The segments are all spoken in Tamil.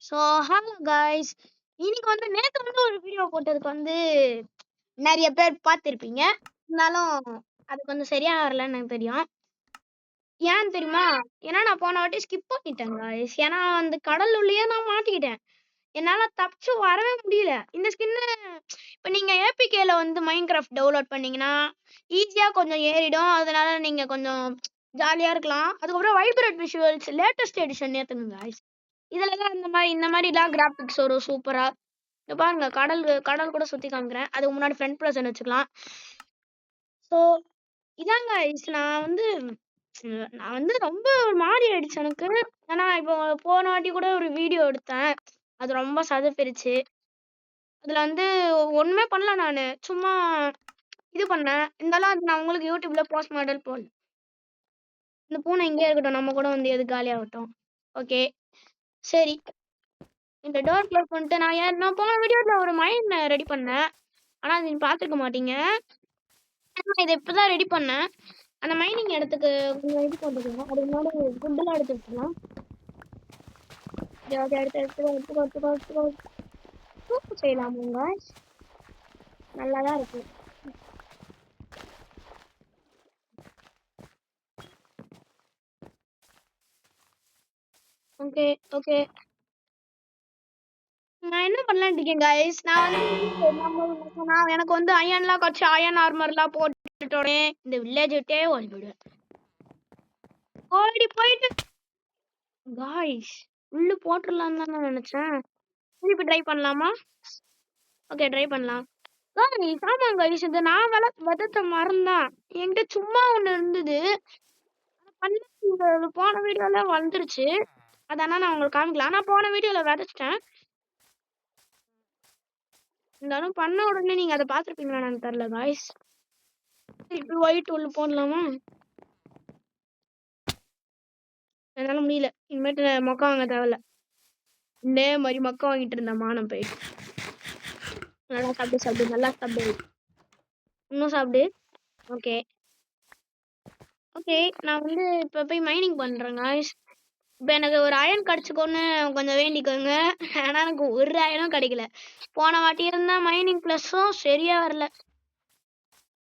ஸோ ஹலோ காய்ஸ், இன்னைக்கு வந்து நேற்று வந்து ஒரு வீடியோ போட்டதுக்கு வந்து நிறைய பேர் பார்த்துருப்பீங்க. இருந்தாலும் அது கொஞ்சம் சரியா வரலன்னு எனக்கு தெரியும். ஏன்னு தெரியுமா? ஏன்னா நான் போன வாட்டி ஸ்கிப் பண்ணிட்டேன் காய்ஸ். ஏன்னா அந்த கடலுள்ளேயே நான் மாட்டிக்கிட்டேன். என்னால தப்பிச்சு வரவே முடியல. இந்த ஸ்கின்னு இப்போ நீங்க ஏபிகேல வந்து மைன்கிராஃப்ட் டவுன்லோட் பண்ணீங்கன்னா ஈஸியா கொஞ்சம் ஏறிடும். அதனால நீங்க கொஞ்சம் ஜாலியா இருக்கலாம். அதுக்கப்புறம் வைப்ரேட் விஷுவல்ஸ் லேட்டஸ்ட் எடிஷன் ஏத்துங்க காய்ஸ். இதுல தான் இந்த மாதிரிலாம் கிராபிக்ஸ் வரும் சூப்பரா. இங்க பாருங்க, கடல் கூட சுத்தி காமிக்கிறேன். அதுக்கு முன்னாடி ஃப்ரண்ட் பர்சன் வச்சுக்கலாம். ஸோ இதாங்க guys, நான் வந்து ரொம்ப ஒரு மாதிரி ஆயிடுச்சு எனக்கு. ஏன்னா இப்போ போன வாட்டி கூட ஒரு வீடியோ எடுத்தேன். அது ரொம்ப சதப்பிருச்சு. அதுல வந்து ஒண்ணுமே பண்ணல நானு. சும்மா இது பண்ணேன். இருந்தாலும் அது நான் உங்களுக்கு யூடியூப்ல போஸ்ட் மாடல் போடல. இந்த பூனை இங்கே இருக்கட்டும், நம்ம கூட வந்து எது காலியாகட்டும். ஓகே சரி, இந்த டோர் க்ளோஸ் பண்ணிட்டு நான் போன வீடியோல ஒரு மைண்ட் ரெடி பண்ணேன். ஆனா அது நீங்க பார்த்துருக்க மாட்டீங்க. நான் இதை இப்பதான் ரெடி பண்ணேன். அந்த மைனிங் இடத்துக்கு கொஞ்சம் இது போட்டுக்கோங்க. அதுக்கு முன்னாடி ஃபுட்டெல்லாம் எடுத்து வச்சுக்கலாம். ஓகே, எடுத்து சூப்பு செய்யலாமுங்க. நல்லா தான் இருக்கு. ஓகே ஓகே, நான் என்ன பண்ணலான்னு இருக்கேன் guys. எனக்கு வந்து அயன்லாம் கட்சி அயன் ஆர்மர்லாம் போட்டுட்டோடனே இந்த வில்லேஜ் விட்டே ஓடி போயிடுவேன். ஓடி போயிட்டு காய்ஸ் உள்ள போட்டுடலாம் தான் நான் நினைச்சேன். திருப்பி ட்ரை பண்ணலாமா? ஓகே, ட்ரை பண்ணலாம். ஆமா guys, இது நான் விதத்த மறந்தான். என்கிட்ட சும்மா ஒண்ணு இருந்தது. போன வீடியோல வந்துருச்சு. அதானா நான் உங்களுக்கு காமிக்கலாம். நான் போன வீடியோல விதைச்சிட்டேன். இருந்தாலும் பண்ண உடனே நீங்க அதை பார்த்துருப்பீங்களா எனக்கு தெரியல காய்ஸ். இப்படி ஒயிட் உள்ள போடலாமா? என்னால முடியல. இனிமேட்டு மொக்க வாங்க தேவையில்ல. இதே மாதிரி மொக்க வாங்கிட்டு இருந்த மானம் போயிட்டு. நல்லா சாப்பிடு, நல்லா சாப்பிடு. இன்னும் சாப்பிடு. ஓகே ஓகே, நான் வந்து இப்போ போய் மைனிங் பண்றேன் காய்ஸ். இப்போ எனக்கு ஒரு அயன் கிடச்சிக்கோன்னு கொஞ்சம் வேண்டிக்கோங்க. ஆனால் எனக்கு ஒரு அயனும் கிடைக்கல. போன வாட்டி இருந்தா மைனிங் ப்ளஸும் சரியா வரல.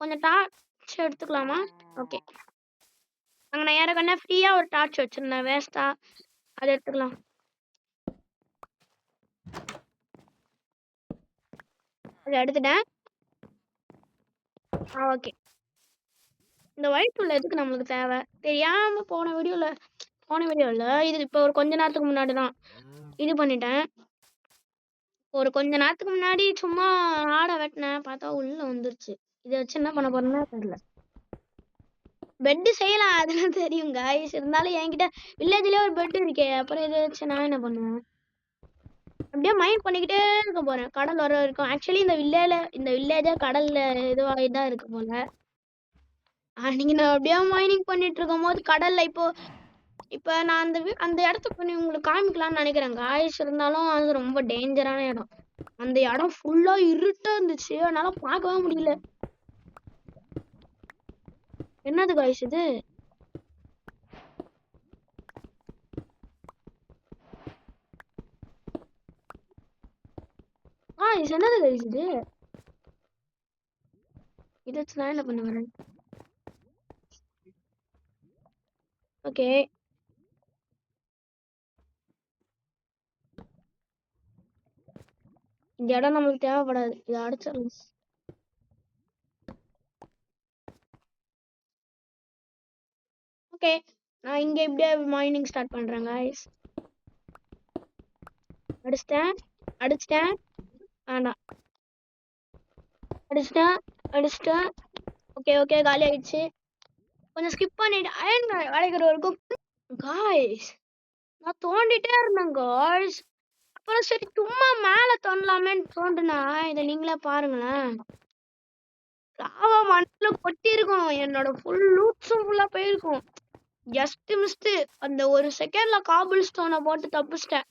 கொஞ்சம் டார்ச் எடுத்துக்கலாமா? ஓகே, அங்கே நான் யாருக்கண்ணா ஃப்ரீயாக ஒரு டார்ச் வச்சுருந்தேன் வேஸ்டா, அதை எடுத்துக்கலாம். அதை எடுத்துட்டேன். ஓகே, இந்த ஒயிட் உள்ள எதுக்கு நம்மளுக்கு தேவை தெரியாம போன வீடியோவில் இது இப்போ ஒரு கொஞ்ச நேரத்துக்கு முன்னாடி தான் இது பண்ணிட்டேன். ஒரு கொஞ்ச நேரத்துக்கு முன்னாடி சும்மா ஆடை வெட்டினேன், பார்த்தா உள்ள வந்துருச்சு. இதை வச்சு என்ன பண்ண போறேன்னா தெரியல. பெட்டு செய்யலாம், அதெல்லாம் தெரியும் காய்ஸ். இருந்தாலும் என்கிட்ட வில்லேஜ்லயே ஒரு பெட் இருக்கே, அப்புறம் இதை வச்சு நான் என்ன பண்ணுவேன்? அப்படியே மைண்ட் பண்ணிக்கிட்டே இருக்க போறேன் கடல் வர இருக்கும். ஆக்சுவலி இந்த வில்லேஜா கடல்ல இதுவாக தான் இருக்கு போல. நீங்க நான் அப்படியே மைனிங் பண்ணிட்டு இருக்கும் போது கடல்ல இப்போ நான் அந்த இடத்துக்கு பண்ணி உங்களுக்கு காமிக்கலாம்னு நினைக்கிறேன் காய்ஸ். இருந்தாலும் அது ரொம்ப டேஞ்சரான இடம். அந்த இடம் ஃபுல்லா இருட்டா இருந்துச்சு, அதனால பார்க்கவே முடியல. என்னது காய்ஸ் இது? காய்ஸ் என்னது காய்ஸ் இது? இதை வச்சு நான் என்ன பண்ண வரேன்? ஓகே, இந்த இடம் நம்மளுக்கு தேவைப்படாது, இதை அடிச்சிடலாம். ஓகே, நான் இங்க இப்படியே மைனிங் ஸ்டார்ட் பண்றேன் காய்ஸ். அடிச்சிட்டேன் வேண்டாம், அடிச்சிட்டேன். ஓகே ஓகே, காலி ஆயிடுச்சு. கொஞ்சம் ஸ்கிப் பண்ணிட்டு அயன் வளைக்கிற வரைக்கும் காய்ஸ் நான் தோண்டிட்டே இருந்தேன் காய்ஸ். அப்புறம் சரி சும்மா மேல தோண்டலாமேன்னு தோண்டுனா இதை நீங்களே பாருங்களேன், லாவா மண்ணுல கொட்டி இருக்கும். என்னோட ஃபுல் லூட்ஸும் ஃபுல்லா போயிருக்கும். Just missed. அந்த ஒரு செகண்ட்ல காபிள் ஸ்டோனை போட்டு தப்பிச்சிட்டேன்.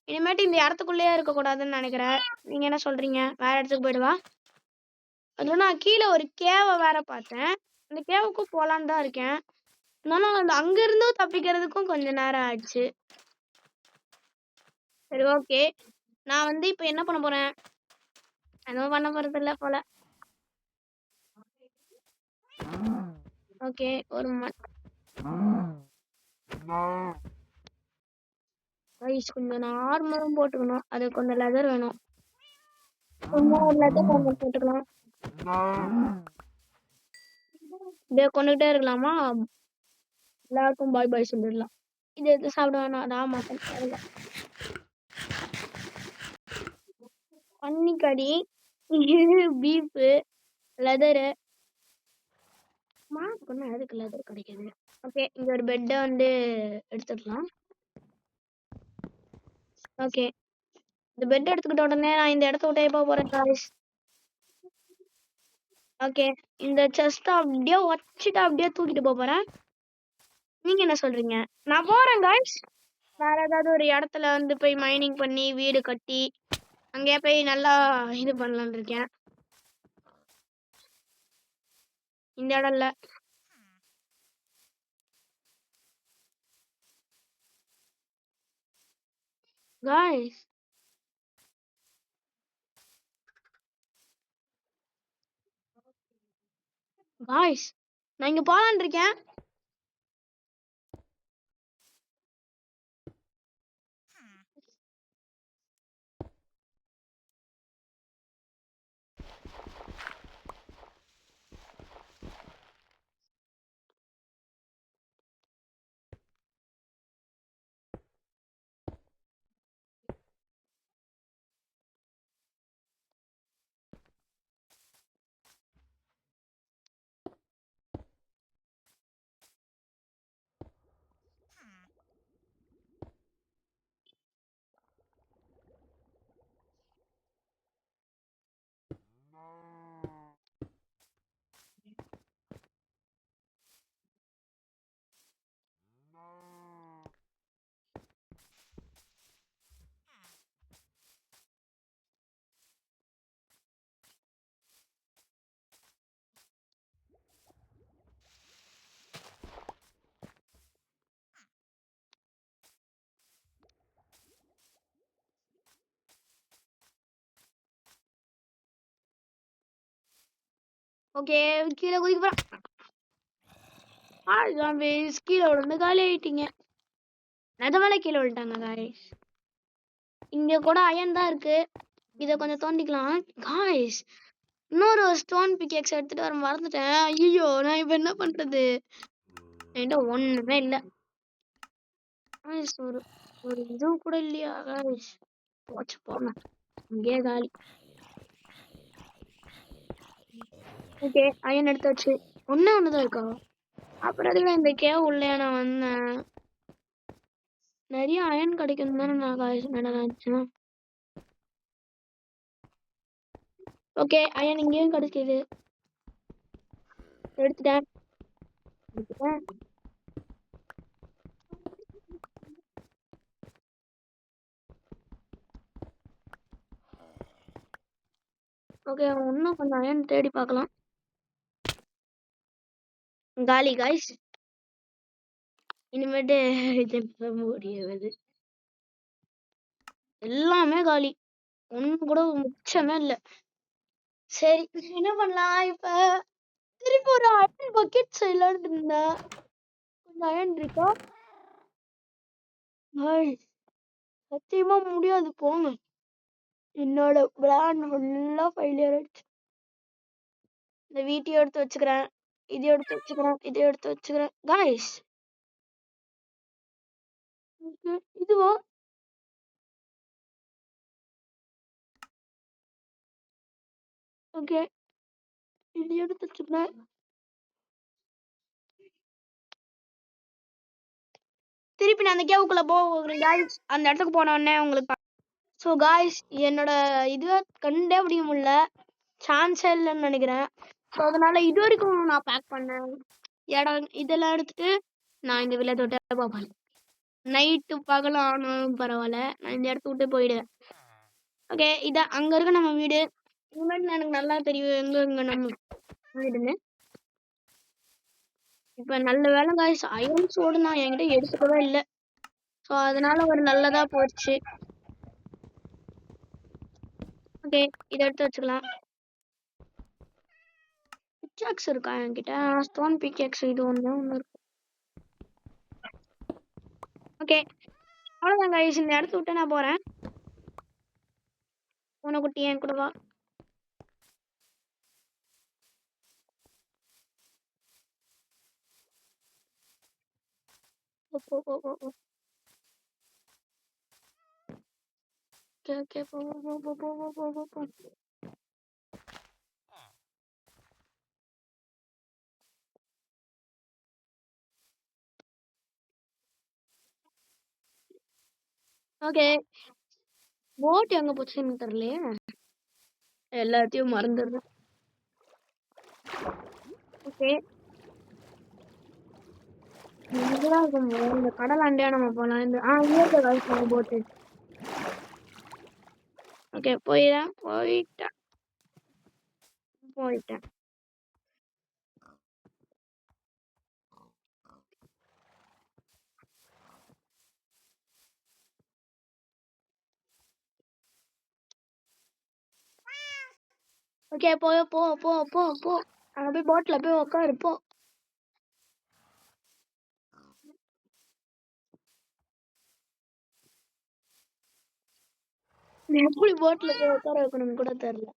இனிமேட்டு இந்த இடத்துக்குள்ளேயே இருக்க கூடாதுன்னு நினைக்கிறேன். நீங்க என்ன சொல்றீங்க? வேற இடத்துக்கு போயிடுவா? அதுல நான் கீழே ஒரு கேவை வேற பார்த்தேன். அந்த கேவுக்கும் போலான்னு தான் இருக்கேன். இருந்தாலும் அங்க இருந்தும் தப்பிக்கிறதுக்கும் கொஞ்ச நேரம் ஆச்சு. சரி ஓகே. நான் வந்து இப்ப என்ன பண்ண போறேன்? எதுவும் பண்ண போறதில்ல போல. ஓகே. ஒரு கைஸ் கொஞ்சம் நான் ஆர்மரும் போட்டுக்கணும். அதுக்கு கொஞ்சம் லெதர் வேணும். சும்மா ஒரு லெதர் ஆர்மர் போட்டுக்கலாம். இதை கொண்டுகிட்டே இருக்கலாமா? எல்லாருக்கும் பாய் பாய் சொல்லிடலாம். இது எது சாப்பிட வேணாம். அதான் மட்டன் சாப்பிடலாம். பன்னிக்கறி, பீஃபு, லெதரு. மாட்டுக்குன்னா எதுக்கு லெதர் கிடைக்குது? ஓகே, இங்க ஒரு பெட்டை வந்து எடுத்துக்கலாம். ஓகே, இந்த பெட் எடுத்துக்கிட்ட உடனே நான் இந்த இடத்த விட்டே போக போறேன் guys. ஓகே, இந்த செஸ்ட் அப்படியே வச்சுட்டு அப்படியே தூக்கிட்டு போக போறேன். நீங்க என்ன சொல்றீங்க? நான் போறேன் guys. வேற ஏதாவது ஒரு இடத்துல வந்து போய் மைனிங் பண்ணி வீடு கட்டி அங்கேயே போய் நல்லா இது பண்ணலாம்னு இருக்கேன். இந்த இடம் இல்ல. guys guys நான் இங்க போலான்னு இருக்கேன். ஓகே, கீழே குதிக்க போறேன். கீழே விழுந்து காலி ஆயிட்டீங்க. நிஜமாலே கீழே விழுட்டாங்க guys. இங்க கூட அயன் தான் இருக்கு. இத கொஞ்சம் தோண்டிக்கலாம் guys. இன்னொரு ஸ்டோன் பிக்கெக்ஸ் எடுத்துட்டு வர மறந்துட்டேன். ஐயோ, நான் இப்ப என்ன பண்றது? என்கிட்ட ஒண்ணுமே இல்ல guys. ஒரு இது கூட இல்லையா guys? போச்சு போங்க, இங்கே காலி. ஓகே, அயன் எடுத்தாச்சு. ஒண்ணுதான் இருக்கா? அப்புறம் எதுக்கு இந்த கேவ் உள்ளே நான் வந்தேன்? நிறைய அயன் கிடைக்கும் தானே நான் நினைச்சேன். ஓகே, அயன் இங்கேயும் கிடைக்குது. எடுத்துட்டேன். ஓகே, இன்னும் கொஞ்சம் அயன் தேடி பார்க்கலாம். காலி guys. இனிமேட்டு முடியாது. எல்லாமே காலி. ஒண்ணு கூட மிச்சமே இல்ல. சரி, என்ன பண்ணலாம் இப்ப? திருப்பி ஒரு அயன் பக்கெட் செய்யலான்னு இருந்தா. கொஞ்சம் அயன் இருக்கா? சத்தியமா முடியாது, போங்க. என்னோட பிளான் ஃபுல்லா ஃபெயிலியர் ஆயிடுச்சு. இந்த வீட்டையும் எடுத்து வச்சுக்கிறேன், இதையும் எடுத்து வச்சுக்கிறேன், இதையும் எடுத்து வச்சுக்கிறேன் guys. இதுவா? ஓகே, இது எடுத்து வச்சுக்கிறேன். திருப்பி நான் அந்த கேவுக்குள்ள போகிறேன் guys. அந்த இடத்துக்கு போன உடனே உங்களுக்கு ஸோ guys, என்னோட இதுவை கண்டே பிடிக்க முடியல. சான்ஸே இல்லைன்னு நினைக்கிறேன். ஸோ அதனால இது வரைக்கும் நான் பேக் பண்ணேன் இடம் இதெல்லாம் எடுத்துட்டு நான் இந்த வில்லேஜ் விட்டு பார்ப்பேன். நைட்டு பகலும் ஆனாலும் பரவாயில்ல, நான் இந்த இடத்த விட்டு போயிடுவேன். ஓகே, இதான் அங்க இருக்க நம்ம வீடு. இனிமேட்டு எனக்கு நல்லா தெரியும் எங்க நம்ம வீடுன்னு. இப்ப நல்ல வேலை guys, அயன் சோடு நான் என்கிட்ட எடுத்துக்கவே இல்லை. ஸோ அதனால ஒரு நல்லதா போச்சு. ஓகே, இத எடுத்து வச்சுக்கலாம். பிக்காக்ஸ் இருக்கா என்கிட்ட? ஸ்டோன் பிக்காக்ஸ் இது ஒண்ணு இருக்கு. ஓகே, அவ்வளவுதான் கைஸ். இந்த இடத்த விட்டு நான் போறேன். பூனைக்குட்டி என் கூட வா. போ, போ, போ, போ, போ. ஓகே, ஓகே, போ, போ, போ, போ, போ, போ, போ, போ. ஓகே, போட் எங்க போச்சுன்னு தெரியலையே. எல்லாத்தையும் மறந்துடுறேன். ஓகே, இங்கதான் இருக்கும். இந்த கடல் அண்டையா நம்ம போலாம். இந்த இங்கே இருக்க கைஸ் நம்ம போட்டு. ஓகே, போயிட்டேன். ஓகே, போ போ போ போ போ. அங்க போய் போட்ல போய் உட்காரு போ. எப்படி போட்ல போய் உட்கார வைக்கணும்னு கூட தெரியல.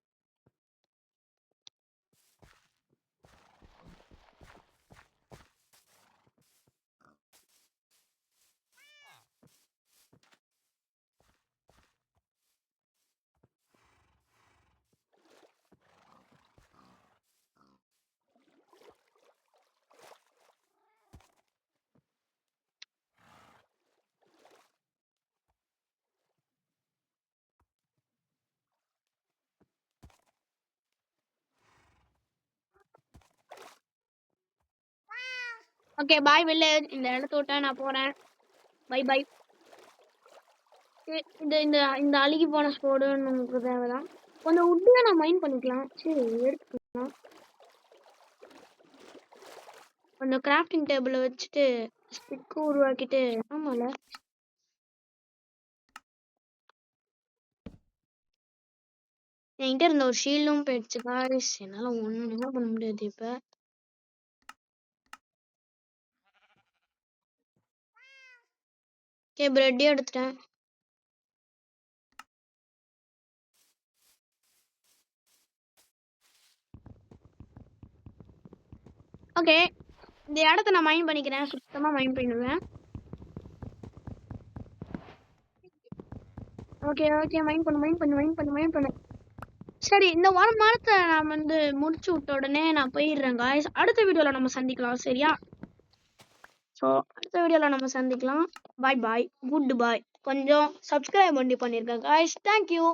Okay, bye village. இந்த இடத்த விட்டா நான் போறேன். Bye bye. இந்த இந்த இந்த அழுகி போன ஸ்போர்டுன்னு உங்களுக்கு தேவைதான். கொஞ்சம் உட்டியா நான் மைண்ட் பண்ணிக்கலாம். சரி, எடுத்துக்கலாம். கொஞ்சம் கிராஃப்டிங் டேபிள வச்சுட்டு ஸ்டிக் உருவாக்கிட்டு. ஆமால, என்கிட்ட இருந்த ஒரு ஷீல்டும் போயிடுச்சு காய்ஸ். என்னால ஒண்ணுமே பண்ண முடியாது இப்ப. ஓகே, பிரெட் எடுத்துட்டேன். ஓகே, இந்த இடத்த நான் மைண்ட் பண்ணிக்கிறேன். சுத்தமா மைண்ட் பண்ணுவேன். ஓகே ஓகே, மைண்ட் பண்ணு. சரி, இந்த ஒரு மரத்தை நான் முடிச்சு விட்ட உடனே நான் போயிடுறேன் காய்ஸ். அடுத்த வீடியோல நம்ம சந்திக்கலாம், சரியா? ஸோ அடுத்த வீடியோல நம்ம சந்திக்கலாம். பாய் பாய், குட் பாய். கொஞ்சம் சப்ஸ்கிரைப் பண்ணிருக்கேன் காய்ஸ். தேங்க்யூ.